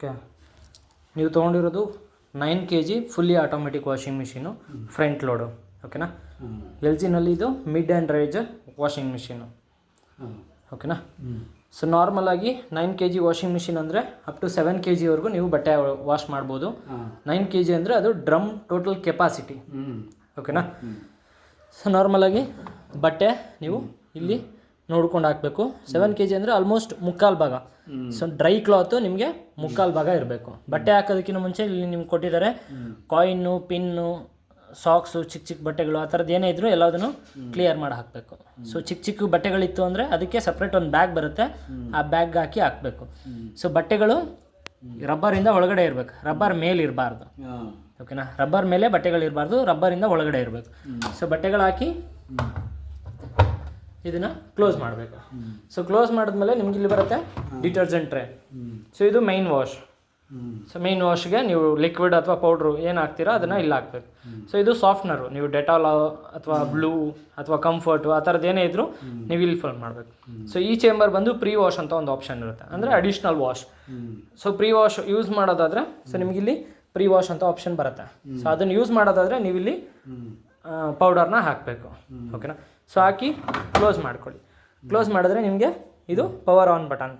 Okay, ನೀವು ತೊಗೊಂಡಿರೋದು 9 kg fully automatic washing machine, front load. ಓಕೆನಾ. L ಜಿನಲ್ಲಿ ಇದು mid and range washing machine. ಓಕೆನಾ. So ನಾರ್ಮಲಾಗಿ 9 kg ವಾಷಿಂಗ್ ಮಿಷಿನ್ ಅಂದರೆ ಅಪ್ ಟು 7 kgವರೆಗೂ ನೀವು ಬಟ್ಟೆ ವಾಶ್ ಮಾಡ್ಬೋದು. 9 kg ಅಂದರೆ ಅದು ಡ್ರಮ್ ಟೋಟಲ್ ಕೆಪಾಸಿಟಿ. ಓಕೆನಾ. ಸೊ ನಾರ್ಮಲಾಗಿ ಬಟ್ಟೆ ನೀವು ಇಲ್ಲಿ ನೋಡ್ಕೊಂಡು ಹಾಕಬೇಕು. 7 kg ಅಂದರೆ ಆಲ್ಮೋಸ್ಟ್ ಮುಕ್ಕಾಲು ಭಾಗ. ಸೊ ಡ್ರೈ ಕ್ಲಾತು ನಿಮಗೆ ಮುಕ್ಕಾಲು ಭಾಗ ಇರಬೇಕು. ಬಟ್ಟೆ ಹಾಕೋದಕ್ಕಿಂತ ಮುಂಚೆ ಇಲ್ಲಿ ನಿಮ್ಗೆ ಕೊಟ್ಟಿದ್ದಾರೆ ಕಾಯಿನ್ನು, ಪಿನ್ನು, ಸಾಕ್ಸು, ಚಿಕ್ಕ ಚಿಕ್ಕ ಬಟ್ಟೆಗಳು, ಆ ಥರದ್ದು ಏನೇ ಇದ್ದರೂ ಎಲ್ಲದನ್ನು ಕ್ಲಿಯರ್ ಮಾಡಿ ಹಾಕಬೇಕು. ಸೊ ಚಿಕ್ಕ ಚಿಕ್ಕ ಬಟ್ಟೆಗಳಿತ್ತು ಅಂದರೆ ಅದಕ್ಕೆ ಸಪ್ರೇಟ್ ಒಂದು ಬ್ಯಾಗ್ ಬರುತ್ತೆ, ಆ ಬ್ಯಾಗ್ ಹಾಕಬೇಕು. ಸೊ ಬಟ್ಟೆಗಳು ರಬ್ಬರಿಂದ ಒಳಗಡೆ ಇರಬೇಕು, ರಬ್ಬರ್ ಮೇಲೆ ಇರಬಾರ್ದು. ಓಕೆನಾ. ರಬ್ಬರ್ ಮೇಲೆ ಬಟ್ಟೆಗಳಿರಬಾರ್ದು, ರಬ್ಬರಿಂದ ಒಳಗಡೆ ಇರಬೇಕು. ಸೊ ಬಟ್ಟೆಗಳು ಹಾಕಿ ಇದನ್ನು ಕ್ಲೋಸ್ ಮಾಡಬೇಕು. ಸೊ ಕ್ಲೋಸ್ ಮಾಡಿದ್ಮೇಲೆ ನಿಮ್ಗೆ ಇಲ್ಲಿ ಬರುತ್ತೆ ಡಿಟರ್ಜೆಂಟ್ ಟ್ರೇ. ಸೊ ಇದು ಮೈನ್ ವಾಶ್. ಸೊ ಮೈನ್ ವಾಶ್ಗೆ ನೀವು ಲಿಕ್ವಿಡ್ ಅಥವಾ ಪೌಡ್ರು ಏನು ಹಾಕ್ತೀರೋ ಅದನ್ನು ಇಲ್ಲಿ ಹಾಕ್ಬೇಕು. ಸೊ ಇದು ಸಾಫ್ಟ್ನರು, ನೀವು ಡೆಟಾಲ್ ಅಥವಾ ಬ್ಲೂ ಅಥವಾ ಕಂಫರ್ಟು ಆ ಥರದ್ದು ಏನೇ ಇದ್ದರೂ ನೀವು ಇಲ್ಲಿ ಫಿಲ್ ಮಾಡಬೇಕು. ಸೊ ಈ ಚೇಂಬರ್ ಬಂದು ಪ್ರೀ ವಾಶ್ ಅಂತ ಒಂದು ಆಪ್ಷನ್ ಇರುತ್ತೆ, ಅಂದರೆ additional wash. So prewash use ಮಾಡೋದಾದರೆ ಸೊ ನಿಮಗಿಲ್ಲಿ ಪ್ರೀ ವಾಶ್ ಅಂತ ಆಪ್ಷನ್ ಬರುತ್ತೆ. ಸೊ ಅದನ್ನು ಯೂಸ್ ಮಾಡೋದಾದರೆ ನೀವಿಲ್ಲಿ ಪೌಡರ್ನ ಹಾಕಬೇಕು. ಓಕೆನಾ. ಸೊ ಹಾಕಿ ಕ್ಲೋಸ್ ಮಾಡ್ಕೊಳ್ಳಿ. ಕ್ಲೋಸ್ ಮಾಡಿದ್ರೆ ನಿಮಗೆ ಇದು ಪವರ್ ಆನ್ ಬಟನ್.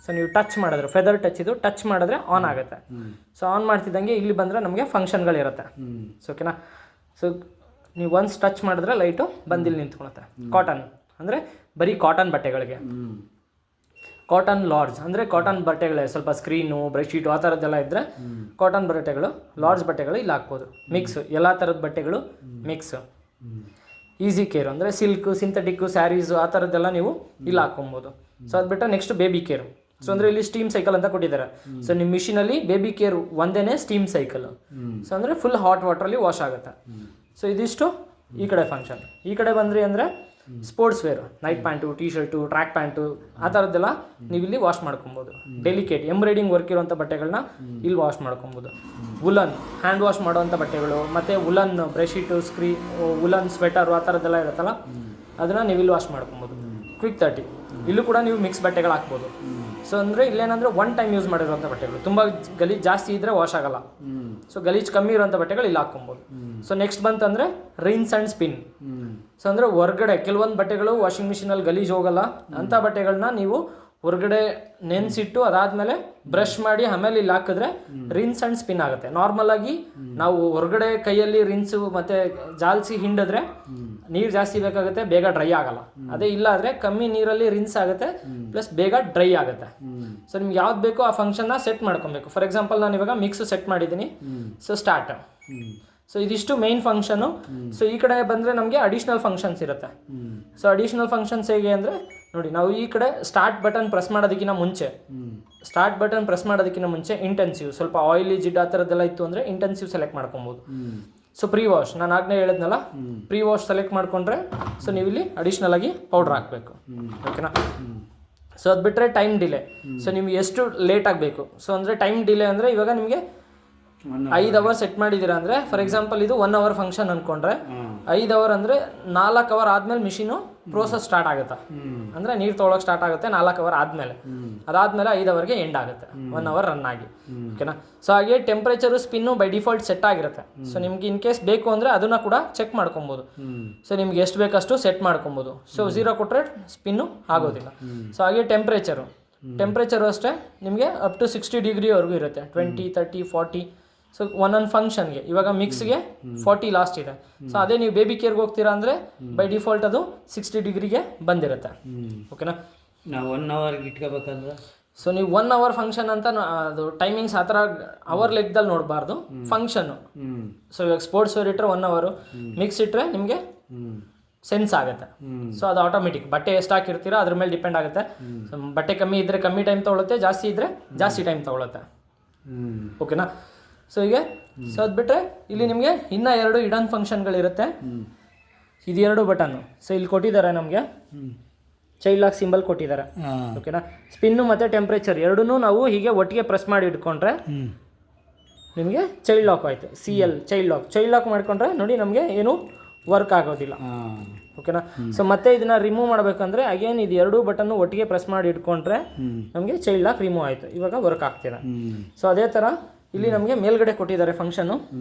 ಸೊ ನೀವು ಟಚ್ ಮಾಡಿದ್ರೆ ಫೆದರ್ ಟಚ್, ಇದು ಟಚ್ ಮಾಡಿದ್ರೆ ಆನ್ ಆಗುತ್ತೆ. ಸೊ ಆನ್ ಮಾಡ್ತಿದ್ದಂಗೆ ಇಲ್ಲಿ ಬಂದರೆ ನಮಗೆ ಫಂಕ್ಷನ್ಗಳಿರುತ್ತೆ. ಸೊ ಓಕೆನಾ. ಸೊ ನೀವು ಒನ್ಸ್ ಟಚ್ ಮಾಡಿದ್ರೆ ಲೈಟು ಬಂದಿಲ್ಲಿ ನಿಂತ್ಕೊಳುತ್ತೆ. ಕಾಟನ್ ಅಂದರೆ ಬರೀ ಕಾಟನ್ ಬಟ್ಟೆಗಳಿಗೆ, ಕಾಟನ್ ಲಾರ್ಜ್ ಅಂದರೆ ಕಾಟನ್ ಬಟ್ಟೆಗಳೇ, ಸ್ವಲ್ಪ ಸ್ಕ್ರೀನು, ಬ್ರೆಡ್ಶೀಟು ಆ ಥರದ್ದೆಲ್ಲ ಇದ್ದರೆ ಕಾಟನ್ ಬಟ್ಟೆಗಳು, ಲಾರ್ಜ್ ಬಟ್ಟೆಗಳು ಇಲ್ಲಿ ಹಾಕ್ಬೋದು. ಮಿಕ್ಸ್ ಎಲ್ಲ ಥರದ ಬಟ್ಟೆಗಳು ಮಿಕ್ಸ್. ಈಸಿ ಕೇರ್ ಅಂದರೆ ಸಿಲ್ಕು, ಸಿಂಥೆಟಿಕ್ಕು, ಸ್ಯಾರೀಸು ಆ ಥರದ್ದೆಲ್ಲ ನೀವು ಇಲ್ಲಿ ಹಾಕ್ಕೊಬೋದು. ಸೊ ಅದು ಬಿಟ್ಟು ನೆಕ್ಸ್ಟ್ ಬೇಬಿ ಕೇರು. ಸೊ ಅಂದರೆ ಇಲ್ಲಿ ಸ್ಟೀಮ್ ಸೈಕಲ್ ಅಂತ ಕೊಟ್ಟಿದ್ದಾರೆ. ಸೊ ನಿಮ್ಮ ಮಿಷಿನಲ್ಲಿ ಬೇಬಿ ಕೇರ್ ಒಂದೇ ಸ್ಟೀಮ್ ಸೈಕಲ್. ಸೊ ಅಂದರೆ ಫುಲ್ ಹಾಟ್ ವಾಟ್ರಲ್ಲಿ ವಾಶ್ ಆಗುತ್ತೆ. ಸೊ ಇದಿಷ್ಟು ಈ ಕಡೆ ಫಂಕ್ಷನ್. ಈ ಕಡೆ ಬಂದ್ರಿ ಅಂದರೆ sports wear, night pant, T shirt, track pant ಆ ಥರದ್ದೆಲ್ಲ ನೀವು ಇಲ್ಲಿ ವಾಶ್ ಮಾಡ್ಕೊಬೋದು. ಡೆಲಿಕೇಟ್ ಎಂಬ್ರಾಯ್ಡಿಂಗ್ ವರ್ಕ್ ಇರೋಂಥ ಬಟ್ಟೆಗಳನ್ನ ಇಲ್ಲಿ ವಾಶ್ ಮಾಡ್ಕೊಬೋದು. ವುಲನ್ ಹ್ಯಾಂಡ್ ವಾಶ್ ಮಾಡೋವಂಥ ಬಟ್ಟೆಗಳು, ಮತ್ತು ವುಲನ್ ಬ್ರೆಡ್ಶೀಟು, ವುಲನ್ ಸ್ವೆಟರು ಆ ಥರದ್ದೆಲ್ಲ ಇರುತ್ತಲ್ಲ ಅದನ್ನು ನೀವು ಇಲ್ಲಿ ವಾಶ್ ಮಾಡ್ಕೊಬೋದು. ಕ್ವಿಕ್ 30 ಇಲ್ಲೂ ಕೂಡ ನೀವು ಮಿಕ್ಸ್ ಬಟ್ಟೆಗಳು ಹಾಕ್ಬೋದು. ಸೊ ಅಂದರೆ ಇಲ್ಲೇನಂದರೆ ಒನ್ ಟೈಮ್ ಯೂಸ್ ಮಾಡಿರೋಂಥ ಬಟ್ಟೆಗಳು, ತುಂಬ ಗಲೀಜು ಜಾಸ್ತಿ ಇದ್ದರೆ ವಾಶ್ ಆಗೋಲ್ಲ. ಸೊ ಗಲೀಜು ಕಮ್ಮಿ ಇರೋಂಥ ಬಟ್ಟೆಗಳು ಇಲ್ಲಿ ಹಾಕ್ಕೊಬೋದು. ಸೊ ನೆಕ್ಸ್ಟ್ ಬಂತಂದರೆ ರಿನ್ಸ್ ಆ್ಯಂಡ್ ಸ್ಪಿನ್. ಸೊ ಅಂದರೆ ಹೊರ್ಗಡೆ ಕೆಲವೊಂದು ಬಟ್ಟೆಗಳು ವಾಷಿಂಗ್ ಮಿಷಿನಲ್ಲಿ ಗಲೀಜು ಹೋಗಲ್ಲ, ಅಂಥ ಬಟ್ಟೆಗಳನ್ನ ನೀವು ಹೊರಗಡೆ ನೆನೆಸಿಟ್ಟು ಅದಾದಮೇಲೆ ಬ್ರಷ್ ಮಾಡಿ ಆಮೇಲೆ ಇಲ್ಲಿ ಹಾಕಿದ್ರೆ ರಿನ್ಸ್ ಆ್ಯಂಡ್ ಸ್ಪಿನ್ ಆಗುತ್ತೆ. ನಾರ್ಮಲಾಗಿ ನಾವು ಹೊರಗಡೆ ಕೈಯಲ್ಲಿ ರಿನ್ಸು ಮತ್ತು ಜಾಲಿಸಿ ಹಿಂಡಿದ್ರೆ ನೀರು ಜಾಸ್ತಿ ಬೇಕಾಗುತ್ತೆ, ಬೇಗ ಡ್ರೈ ಆಗಲ್ಲ. ಅದೇ ಇಲ್ಲ ಆದರೆ ಕಮ್ಮಿ ನೀರಲ್ಲಿ ರಿನ್ಸ್ ಆಗುತ್ತೆ, ಪ್ಲಸ್ ಬೇಗ ಡ್ರೈ ಆಗುತ್ತೆ. ಸೊ ನಿಮ್ಗೆ ಯಾವ್ದು ಬೇಕೋ ಆ ಫಂಕ್ಷನ್ನ ಸೆಟ್ ಮಾಡ್ಕೊಬೇಕು. ಫಾರ್ ಎಕ್ಸಾಂಪಲ್ ನಾನು ಇವಾಗ ಮಿಕ್ಸ್ ಸೆಟ್ ಮಾಡಿದ್ದೀನಿ. So start. ಸೊ ಇದಿಷ್ಟು ಮೇನ್ ಫಂಕ್ಷನು. ಸೊ ಈ ಕಡೆ ಬಂದರೆ ನಮಗೆ ಅಡಿಷ್ನಲ್ ಫಂಕ್ಷನ್ಸ್ ಇರುತ್ತೆ. ಸೊ ಅಡಿಷ್ನಲ್ ಫಂಕ್ಷನ್ಸ್ ಹೇಗೆ ಅಂದರೆ ನೋಡಿ, ನಾವು ಈ ಕಡೆ ಸ್ಟಾರ್ಟ್ ಬಟನ್ ಪ್ರೆಸ್ ಮಾಡೋದಕ್ಕಿಂತ ಮುಂಚೆ ಇಂಟೆನ್ಸಿವ್, ಸ್ವಲ್ಪ ಆಯಿಲಿ ಜಿಡ್ ಆ ಥರದ್ದೆಲ್ಲ ಇತ್ತು ಅಂದರೆ ಇಂಟೆನ್ಸಿವ್ ಸೆಲೆಕ್ಟ್ ಮಾಡ್ಕೊಬೋದು. ಸೊ ಪ್ರೀ ವಾಶ್ ನಾನು ಆಗಲೇ ಹೇಳಿದ್ನಲ್ಲ, ಪ್ರೀ ವಾಶ್ ಸೆಲೆಕ್ಟ್ ಮಾಡಿಕೊಂಡ್ರೆ ಸೊ ನೀವು ಇಲ್ಲಿ ಅಡಿಷ್ನಲ್ ಆಗಿ ಪೌಡ್ರ್ ಹಾಕಬೇಕು. ಓಕೆನಾ. ಸೊ ಅದು ಬಿಟ್ಟರೆ ಟೈಮ್ ಡಿಲೇ. ಸೊ ನಿಮ್ಗೆ ಎಷ್ಟು ಲೇಟ್ ಆಗಬೇಕು. ಸೊ ಅಂದರೆ ಟೈಮ್ ಡಿಲೇ ಅಂದರೆ ಇವಾಗ ನಿಮಗೆ 5 ಅವರ್ ಸೆಟ್ ಮಾಡಿದ್ದೀರಾ ಅಂದರೆ, ಫಾರ್ ಎಕ್ಸಾಂಪಲ್ ಇದು 1 ಅವರ್ ಫಂಕ್ಷನ್ ಅಂದ್ಕೊಂಡ್ರೆ 5 ಅವರ್ ಅಂದರೆ 4 ಅವರ್ ಆದಮೇಲೆ ಮಿಷಿನು ಪ್ರೋಸೆಸ್ ಸ್ಟಾರ್ಟ್ ಆಗುತ್ತೆ. ಅಂದರೆ ನೀರು ತೊಗೊಳಕ್ಕೆ ಸ್ಟಾರ್ಟ್ ಆಗುತ್ತೆ 4 ಅವರ್ ಆದಮೇಲೆ. ಅದಾದಮೇಲೆ 5 ಅವರ್ಗೆ ಎಂಡ್ ಆಗುತ್ತೆ, 1 ಅವರ್ ರನ್ ಆಗಿ. ಓಕೆನಾ. ಸೊ ಹಾಗೆ temperature spin by default set ಆಗಿರುತ್ತೆ. ಸೊ ನಿಮ್ಗೆ ಇನ್ ಕೇಸ್ ಬೇಕು ಅಂದರೆ ಅದನ್ನು ಕೂಡ ಚೆಕ್ ಮಾಡ್ಕೊಬೋದು. ಸೊ ನಿಮ್ಗೆ ಎಷ್ಟು ಬೇಕಷ್ಟು ಸೆಟ್ ಮಾಡ್ಕೊಬೋದು. ಸೊ 0 ಕೊಟ್ಟರೆ ಸ್ಪಿನ್ನು ಆಗೋದಿಲ್ಲ. ಸೊ ಹಾಗೆ ಟೆಂಪ್ರೇಚರು ಅಷ್ಟೇ ನಿಮಗೆ ಅಪ್ ಟು 60 ಡಿಗ್ರಿವರೆಗೂ ಇರುತ್ತೆ, 20, 30, 40. ಸೊ ಒಂದೊಂದು ಫಂಕ್ಷನ್ಗೆ ಇವಾಗ ಮಿಕ್ಸ್ಗೆ 40 ಲಾಸ್ಟ್ ಇದೆ. ಸೊ ಅದೇ ನೀವು ಬೇಬಿ ಕೇರ್ಗೆ ಹೋಗ್ತೀರಾ ಅಂದರೆ ಬೈ ಡಿಫಾಲ್ಟ್ ಅದು 60 ಡಿಗ್ರಿಗೆ ಬಂದಿರುತ್ತೆ. ಓಕೆನಾ. ನಾವು 1 ಅವರ್ಗೆ ಇಟ್ಕೋಬೇಕಂದ್ರೆ ಸೊ ನೀವು 1 ಅವರ್ ಫಂಕ್ಷನ್ ಅಂತ ಅದು ಟೈಮಿಂಗ್ಸ್ ಆ ಥರ ಅವರ್ ಲೆಕ್ಕದಲ್ಲಿ ನೋಡಬಾರ್ದು. ಫಂಕ್ಷನ್ನು ಸೊ ಇವಾಗ ಸ್ಪೋರ್ಟ್ಸ್ ವೇರ್ ಇಟ್ಟರೆ 1 ಅವರು, ಮಿಕ್ಸ್ ಇಟ್ಟರೆ ನಿಮಗೆ ಸೆನ್ಸ್ ಆಗುತ್ತೆ. ಸೊ ಅದು ಆಟೋಮೆಟಿಕ್ ಬಟ್ಟೆ ಎಷ್ಟು ಹಾಕಿರ್ತೀರೋ ಅದ್ರ ಮೇಲೆ ಡಿಪೆಂಡ್ ಆಗುತ್ತೆ. ಸೊ ಬಟ್ಟೆ ಕಮ್ಮಿ ಇದ್ದರೆ ಕಮ್ಮಿ ಟೈಮ್ ತೊಗೊಳುತ್ತೆ, ಜಾಸ್ತಿ ಇದ್ದರೆ ಜಾಸ್ತಿ ಟೈಮ್ ತೊಗೊಳುತ್ತೆ. ಓಕೆನಾ. ಸೊ ಹೀಗೆ. ಸೊ ಅದು ಬಿಟ್ಟರೆ ಇಲ್ಲಿ ನಿಮಗೆ ಇನ್ನೂ 2 ಇಡನ್ ಫಂಕ್ಷನ್ಗಳಿರುತ್ತೆ. ಇದು 2 ಬಟನ್ನು. ಸೊ ಇಲ್ಲಿ ಕೊಟ್ಟಿದ್ದಾರೆ ನಮಗೆ ಚೈಲ್ಡ್ ಲಾಕ್ ಸಿಂಬಲ್ ಕೊಟ್ಟಿದ್ದಾರೆ. ಓಕೆನಾ. ಸ್ಪಿನ್ನು ಮತ್ತು ಟೆಂಪ್ರೇಚರ್ ಎರಡೂ ನಾವು ಹೀಗೆ ಒಟ್ಟಿಗೆ ಪ್ರೆಸ್ ಮಾಡಿ ಇಟ್ಕೊಂಡ್ರೆ ನಿಮಗೆ ಚೈಲ್ಡ್ ಲಾಕ್ ಆಯಿತು. CL ಚೈಲ್ಡ್ ಲಾಕ್ ಮಾಡ್ಕೊಂಡ್ರೆ ನೋಡಿ ನಮಗೆ ಏನು ವರ್ಕ್ ಆಗೋದಿಲ್ಲ. ಓಕೆನಾ. ಸೊ ಮತ್ತೆ ಇದನ್ನ ರಿಮೂವ್ ಮಾಡಬೇಕಂದ್ರೆ ಅಗೇನ್ ಇದು ಎರಡೂ ಬಟನ್ನು ಒಟ್ಟಿಗೆ ಪ್ರೆಸ್ ಮಾಡಿ ಇಟ್ಕೊಂಡ್ರೆ ನಮಗೆ ಚೈಲ್ಡ್ ಲಾಕ್ ರಿಮೂವ್ ಆಯಿತು. ಇವಾಗ ವರ್ಕ್ ಆಗ್ತಿದೆ. ಸೊ ಅದೇ ಥರ ಇಲ್ಲಿ ನಮಗೆ ಮೇಲ್ಗಡೆ ಕೊಟ್ಟಿದ್ದಾರೆ ಫಂಕ್ಷನ್ನು.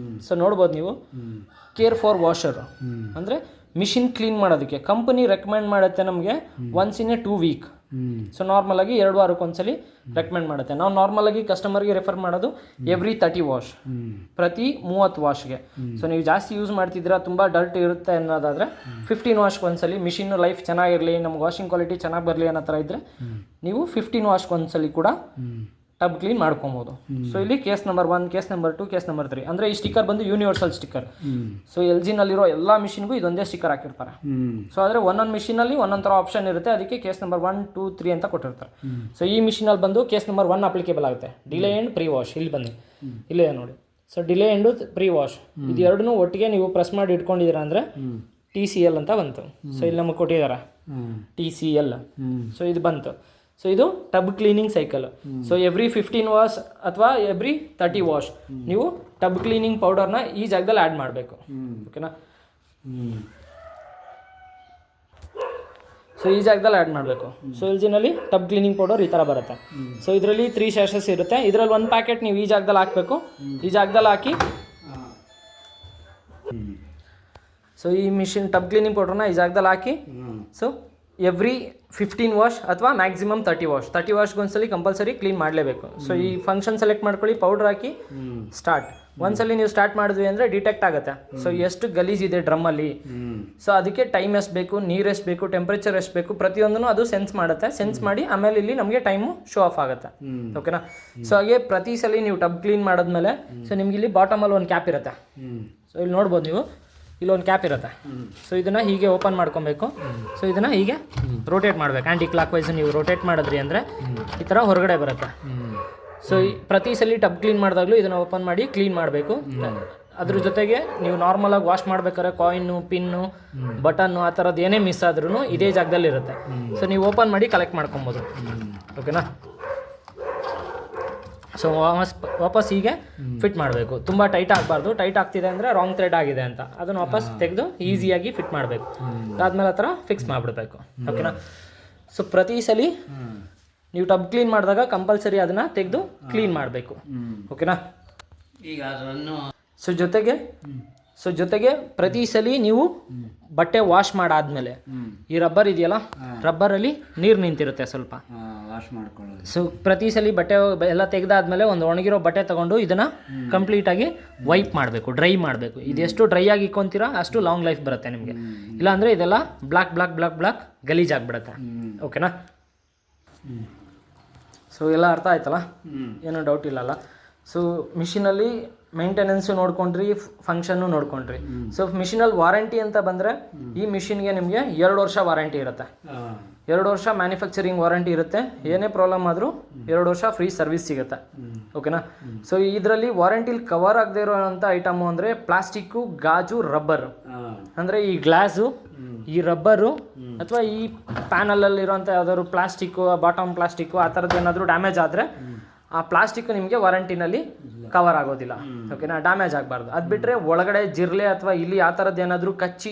ಸೊ ನೋಡ್ಬೋದು ನೀವು, ಕೇರ್ ಫಾರ್ ವಾಷರ್ ಅಂದರೆ ಮಿಷಿನ್ ಕ್ಲೀನ್ ಮಾಡೋದಕ್ಕೆ ಕಂಪನಿ ರೆಕಮೆಂಡ್ ಮಾಡುತ್ತೆ ನಮಗೆ once in a 2 week. So ನಾರ್ಮಲಾಗಿ 2 ವಾರಕ್ಕೊಂದ್ಸಲಿ ರೆಕಮೆಂಡ್ ಮಾಡುತ್ತೆ. ನಾವು ನಾರ್ಮಲಾಗಿ ಕಸ್ಟಮರ್ಗೆ ರೆಫರ್ ಮಾಡೋದು ಎವ್ರಿ 30 ವಾಶ್, ಪ್ರತಿ 30 ವಾಶ್ಗೆ. ಸೊ ನೀವು ಜಾಸ್ತಿ ಯೂಸ್ ಮಾಡ್ತಿದ್ದೀರಾ, ತುಂಬ ಡರ್ಟ್ ಇರುತ್ತೆ ಅನ್ನೋದಾದರೆ 15 ವಾಶ್ಗೆ ಒಂದ್ಸಲಿ, ಮಿಷಿನ್ ಲೈಫ್ ಚೆನ್ನಾಗಿರಲಿ, ನಮ್ಗೆ ವಾಷಿಂಗ್ ಕ್ವಾಲಿಟಿ ಚೆನ್ನಾಗಿ ಬರಲಿ ಅನ್ನೋ ಥರ ಇದ್ದರೆ ನೀವು 15 ವಾಶ್ಗೆ ಒಂದ್ಸಲಿ ಕೂಡ ಟಬ್ ಕ್ಲೀನ್ ಮಾಡ್ಕೊಬೋದು. ಸೊ ಇಲ್ಲಿ case number 1, case number 2, case number 3 ಅಂದರೆ ಈ ಸ್ಟಿಕ್ಕರ್ ಬಂದು ಯೂನಿವರ್ಸಲ್ ಸ್ಟಿಕ್ಕರ್. ಸೊ LGನಲ್ಲಿರೋ ಎಲ್ಲ ಮಿಷಿನ್ಗೂ ಇದೊಂದೇ ಸ್ಟಿಕ್ಕರ್ ಹಾಕಿರ್ತಾರೆ. ಸೊ ಆದರೆ ಒಂದೊಂದು ಮಿಷಿನಲ್ಲಿ ಒಂದೊಂದು ಥರ ಆಪ್ಷನ್ ಇರುತ್ತೆ, ಅದಕ್ಕೆ ಕೇಸ್ ನಂಬರ್ 1, 2, 3 ಅಂತ ಕೊಟ್ಟಿರ್ತಾರೆ. ಸೊ ಈ ಮಿಷಿನಲ್ಲಿ ಬಂದು ಕೇಸ್ ನಂಬರ್ 1 ಅಪ್ಲಿಕೇಬಲ್ ಆಗುತ್ತೆ. ಡಿಲೇ ಆ್ಯಂಡ್ ಪ್ರೀ ವಾಶ್ ಇಲ್ಲಿ ಬನ್ನಿ, ಇಲ್ಲೇ ನೋಡಿ. So delay and prewash ಇದು ಎರಡನ್ನೂ ಒಟ್ಟಿಗೆ ನೀವು ಪ್ರೆಸ್ ಮಾಡಿ ಇಟ್ಕೊಂಡಿದ್ದೀರಾ ಅಂದರೆ TCL ಅಂತ ಬಂತು. ಸೊ ಇಲ್ಲಿ ನಮಗೆ ಕೊಟ್ಟಿದ್ದಾರೆ TCL. ಸೊ ಇದು ಬಂತು. ಸೊ ಇದು tub cleaning cycle. So every 15 wash ಅಥವಾ ಎವ್ರಿ 30 ವಾಶ್ ನೀವು ಟಬ್ ಕ್ಲೀನಿಂಗ್ ಪೌಡರ್ನ ಈ ಜಾಗದಲ್ಲಿ ಆ್ಯಡ್ ಮಾಡಬೇಕು. ಓಕೆನಾ. ಸೊ ಈ ಜಾಗದಲ್ಲಿ ಆ್ಯಡ್ ಮಾಡಬೇಕು. ಸೊ LGನಲ್ಲಿ ಟಬ್ ಕ್ಲೀನಿಂಗ್ ಪೌಡರ್ ಈ ಥರ ಬರುತ್ತೆ. ಸೊ ಇದರಲ್ಲಿ 3 ಸ್ಯಾಶಸ್ ಇರುತ್ತೆ. ಇದರಲ್ಲಿ 1 ಪ್ಯಾಕೆಟ್ ನೀವು ಈ ಜಾಗದಲ್ಲಿ ಹಾಕಬೇಕು. ಈ ಜಾಗದಲ್ಲಿ ಹಾಕಿ ಸೊ ಈ ಮಿಷಿನ್ ಟಬ್ ಕ್ಲೀನಿಂಗ್ ಪೌಡರ್ನ ಈ ಜಾಗದಲ್ಲಿ ಹಾಕಿ ಸೊ ಎವ್ರಿ 15 ವಾಶ್ ಅಥವಾ ಮ್ಯಾಕ್ಸಿಮಮ್ 30 ವಾಶ್, 30 ವಾಶ್ಗೆ ಒಂದ್ಸಲಿ ಕಂಪಲ್ಸರಿ ಕ್ಲೀನ್ ಮಾಡಲೇಬೇಕು. ಸೊ ಈ ಫಂಕ್ಷನ್ ಸೆಲೆಕ್ಟ್ ಮಾಡ್ಕೊಳ್ಳಿ, ಪೌಡರ್ ಹಾಕಿ ಸ್ಟಾರ್ಟ್. ಒಂದ್ಸಲಿ ನೀವು ಸ್ಟಾರ್ಟ್ ಮಾಡಿದ್ವಿ ಅಂದರೆ ಡಿಟೆಕ್ಟ್ ಆಗುತ್ತೆ. ಸೊ ಎಷ್ಟು ಗಲೀಜಿದೆ ಡ್ರಮ್ಮಲ್ಲಿ, ಸೊ ಅದಕ್ಕೆ ಟೈಮ್ ಎಷ್ಟು ಬೇಕು, ನೀರು ಎಷ್ಟು ಬೇಕು, ಟೆಂಪ್ರೇಚರ್ ಎಷ್ಟು ಬೇಕು, ಪ್ರತಿಯೊಂದನ್ನು ಅದು ಸೆನ್ಸ್ ಮಾಡುತ್ತೆ. ಸೆನ್ಸ್ ಮಾಡಿ ಆಮೇಲೆ ಇಲ್ಲಿ ನಮಗೆ ಟೈಮು ಶೋ ಆಫ್ ಆಗುತ್ತೆ. ಓಕೆನಾ. ಸೊ ಹಾಗೆ ಪ್ರತಿ ಸಲ ನೀವು ಟಬ್ ಕ್ಲೀನ್ ಮಾಡಿದ್ಮೇಲೆ ಸೊ ನಿಮ್ಗೆ ಇಲ್ಲಿ ಬಾಟಮಲ್ಲಿ ಒಂದು ಕ್ಯಾಪ್ ಇರುತ್ತೆ. ಸೊ ಇಲ್ಲಿ ನೋಡ್ಬೋದು ನೀವು, ಇಲ್ಲೊಂದು ಕ್ಯಾಪ್ ಇರುತ್ತೆ. ಸೊ ಇದನ್ನು ಹೀಗೆ ಓಪನ್ ಮಾಡ್ಕೊಬೇಕು. ಸೊ ಇದನ್ನು ಹೀಗೆ ರೋಟೇಟ್ ಮಾಡಬೇಕು. ಆ್ಯಂಟಿ ಕ್ಲಾಕ್ ವೈಸ್ ನೀವು ರೋಟೇಟ್ ಮಾಡಿದ್ರಿ ಅಂದರೆ ಈ ಥರ ಹೊರಗಡೆ ಬರುತ್ತೆ. ಸೊ ಪ್ರತಿ ಸಲ ಟಬ್ ಕ್ಲೀನ್ ಮಾಡಿದಾಗಲೂ ಇದನ್ನು ಓಪನ್ ಮಾಡಿ ಕ್ಲೀನ್ ಮಾಡಬೇಕು. ಅದ್ರ ಜೊತೆಗೆ ನೀವು ನಾರ್ಮಲಾಗಿ ವಾಶ್ ಮಾಡ್ಬೇಕಾದ್ರೆ ಕಾಯಿನ್ನು, ಪಿನ್ನು, ಬಟನ್ನು ಆ ಥರದ್ದು ಏನೇ ಮಿಸ್ ಆದ್ರೂ ಇದೇ ಜಾಗದಲ್ಲಿ ಇರುತ್ತೆ. ಸೊ ನೀವು ಓಪನ್ ಮಾಡಿ ಕಲೆಕ್ಟ್ ಮಾಡ್ಕೊಬೋದು. ಓಕೆನಾ. ಸೊ ವಾಪಸ್ ಹೀಗೆ ಫಿಟ್ ಮಾಡಬೇಕು. ತುಂಬ ಟೈಟ್ ಆಗಬಾರ್ದು. ಟೈಟ್ ಆಗ್ತಿದೆ ಅಂದರೆ ರಾಂಗ್ ಥ್ರೆಡ್ ಆಗಿದೆ ಅಂತ ಅದನ್ನು ವಾಪಸ್ ತೆಗೆದು ಈಸಿಯಾಗಿ ಫಿಟ್ ಮಾಡಬೇಕು. ಅದಾದಮೇಲೆ ಆ ಥರ ಫಿಕ್ಸ್ ಮಾಡಿಬಿಡ್ಬೇಕು. ಓಕೆನಾ. ಸೊ ಪ್ರತಿ ಸಲ ನೀವು ಟಬ್ ಕ್ಲೀನ್ ಮಾಡಿದಾಗ ಕಂಪಲ್ಸರಿ ಅದನ್ನು ತೆಗೆದು ಕ್ಲೀನ್ ಮಾಡಬೇಕು. ಓಕೆನಾ. ಈಗ ಅದನ್ನು ಜೊತೆಗೆ ಪ್ರತಿ ಸಲ ನೀವು ಬಟ್ಟೆ ವಾಶ್ ಮಾಡಾದ್ಮೇಲೆ ಈ ರಬ್ಬರ್ ಇದೆಯಲ್ಲ, ರಬ್ಬರಲ್ಲಿ ನೀರು ನಿಂತಿರುತ್ತೆ ಸ್ವಲ್ಪ, ವಾಶ್ ಮಾಡ್ಕೊಳ್ಳೋದು. ಸೊ ಪ್ರತಿ ಸಲ ಬಟ್ಟೆ ಎಲ್ಲ ತೆಗೆದಾದ್ಮೇಲೆ ಒಂದು ಒಣಗಿರೋ ಬಟ್ಟೆ ತಗೊಂಡು ಇದನ್ನು ಕಂಪ್ಲೀಟಾಗಿ ವೈಪ್ ಮಾಡಬೇಕು, ಡ್ರೈ ಮಾಡಬೇಕು. ಇದೆಷ್ಟು ಡ್ರೈ ಆಗಿ ಇಕ್ಕೊಂತೀರಾ ಅಷ್ಟು ಲಾಂಗ್ ಲೈಫ್ ಬರುತ್ತೆ ನಿಮಗೆ. ಇಲ್ಲಾಂದರೆ ಇದೆಲ್ಲ ಬ್ಲಾಕ್ ಗಲೀಜಾಗ್ಬಿಡುತ್ತೆ. ಓಕೆನಾ. ಸೊ ಎಲ್ಲ ಅರ್ಥ ಆಯ್ತಲ್ಲ, ಏನೂ ಡೌಟ್ ಇಲ್ಲಲ್ಲ. ಸೊ ಮಿಷಿನಲ್ಲಿ ಮೇಂಟೆನೆನ್ಸು ನೋಡ್ಕೊಂಡ್ರಿ, ಫಂಕ್ಷನ್ನು ನೋಡ್ಕೊಂಡ್ರಿ. ಸೊ ಮಿಷಿನಲ್ಲಿ ವಾರಂಟಿ ಅಂತ ಬಂದರೆ ಈ ಮಿಷಿನ್ಗೆ ನಿಮಗೆ 2 ವರ್ಷ ವಾರಂಟಿ ಇರುತ್ತೆ. 2 ವರ್ಷ ಮ್ಯಾನುಫ್ಯಾಕ್ಚರಿಂಗ್ ವಾರಂಟಿ ಇರುತ್ತೆ. ಏನೇ ಪ್ರಾಬ್ಲಮ್ ಆದರೂ 2 ವರ್ಷ ಫ್ರೀ ಸರ್ವಿಸ್ ಸಿಗುತ್ತೆ. ಓಕೆನಾ. ಸೊ ಇದರಲ್ಲಿ ವಾರಂಟಿಲಿ ಕವರ್ ಆಗದೆ ಇರೋಂಥ ಐಟಮು ಅಂದರೆ ಪ್ಲಾಸ್ಟಿಕ್ಕು, ಗಾಜು, ರಬ್ಬರ್. ಅಂದರೆ ಈ ಗ್ಲಾಸು, ಈ ರಬ್ಬರು ಅಥವಾ ಈ ಪ್ಯಾನಲಲ್ಲಿರೋಂಥ ಯಾವ್ದಾದ್ರು ಪ್ಲಾಸ್ಟಿಕ್ಕು, ಬಾಟಮ್ ಪ್ಲಾಸ್ಟಿಕ್ಕು ಆ ಥರದ್ದು ಏನಾದರೂ ಡ್ಯಾಮೇಜ್ ಆದರೆ ಆ ಪ್ಲಾಸ್ಟಿಕ್ ನಿಮಗೆ ವಾರಂಟಿನಲ್ಲಿ ಕವರ್ ಆಗೋದಿಲ್ಲ. ಓಕೆನಾ. ಡ್ಯಾಮೇಜ್ ಆಗಬಾರ್ದು. ಅದು ಬಿಟ್ಟರೆ ಒಳಗಡೆ ಜಿರ್ಲೆ ಅಥವಾ ಇಲ್ಲಿ ಆ ಥರದ್ದು ಏನಾದರೂ ಕಚ್ಚಿ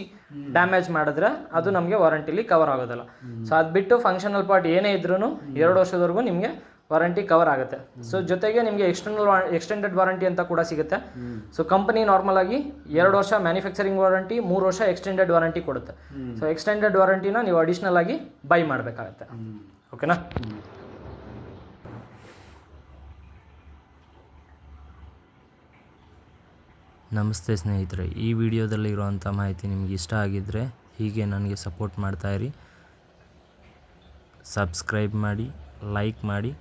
ಡ್ಯಾಮೇಜ್ ಮಾಡಿದ್ರೆ ಅದು ನಮಗೆ ವಾರಂಟಿಲಿ ಕವರ್ ಆಗೋದಿಲ್ಲ. ಸೊ ಅದು ಬಿಟ್ಟು ಫಂಕ್ಷನಲ್ ಪಾರ್ಟ್ ಏನೇ ಇದ್ರೂ 2 ವರ್ಷದವರೆಗೂ ನಿಮಗೆ ವಾರಂಟಿ ಕವರ್ ಆಗುತ್ತೆ. ಸೊ ಜೊತೆಗೆ ನಿಮಗೆ ಎಕ್ಸ್ಟೆಂಡೆಡ್ ವಾರಂಟಿ ಅಂತ ಕೂಡ ಸಿಗುತ್ತೆ. ಸೊ ಕಂಪನಿ ನಾರ್ಮಲ್ ಆಗಿ 2 ವರ್ಷ ಮ್ಯಾನುಫ್ಯಾಕ್ಚರಿಂಗ್ ವಾರಂಟಿ, 3 ವರ್ಷ ಎಕ್ಸ್ಟೆಂಡೆಡ್ ವಾರಂಟಿ ಕೊಡುತ್ತೆ. ಸೊ ಎಕ್ಸ್ಟೆಂಡೆಡ್ ವಾರಂಟಿನ ನೀವು ಅಡಿಷ್ನಲ್ ಆಗಿ ಬೈ ಮಾಡಬೇಕಾಗತ್ತೆ. ಓಕೆನಾ. ನಮಸ್ತೆ ಸ್ನೇಹಿತರೆ, ಈ ವಿಡಿಯೋದಲ್ಲಿರುವಂಥ ಮಾಹಿತಿ ನಿಮಗೆ ಇಷ್ಟ ಆಗಿದ್ದರೆ ಹೀಗೆ ನನಗೆ ಸಪೋರ್ಟ್ ಮಾಡ್ತಾಯಿರಿ. ಸಬ್ಸ್ಕ್ರೈಬ್ ಮಾಡಿ, ಲೈಕ್ ಮಾಡಿ.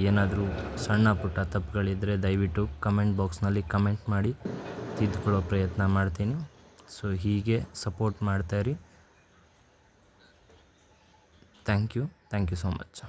ಏನಾದರೂ ಸಣ್ಣ ಪುಟ್ಟ ತಪ್ಪುಗಳಿದ್ದರೆ ದಯವಿಟ್ಟು ಕಮೆಂಟ್ ಬಾಕ್ಸ್ನಲ್ಲಿ ಕಮೆಂಟ್ ಮಾಡಿ ತಿದ್ದುಕೊಳ್ಳೋ ಪ್ರಯತ್ನ ಮಾಡ್ತೀನಿ. ಸೊ ಹೀಗೆ ಸಪೋರ್ಟ್ ಮಾಡ್ತಾಯಿರಿ. Thank you so much.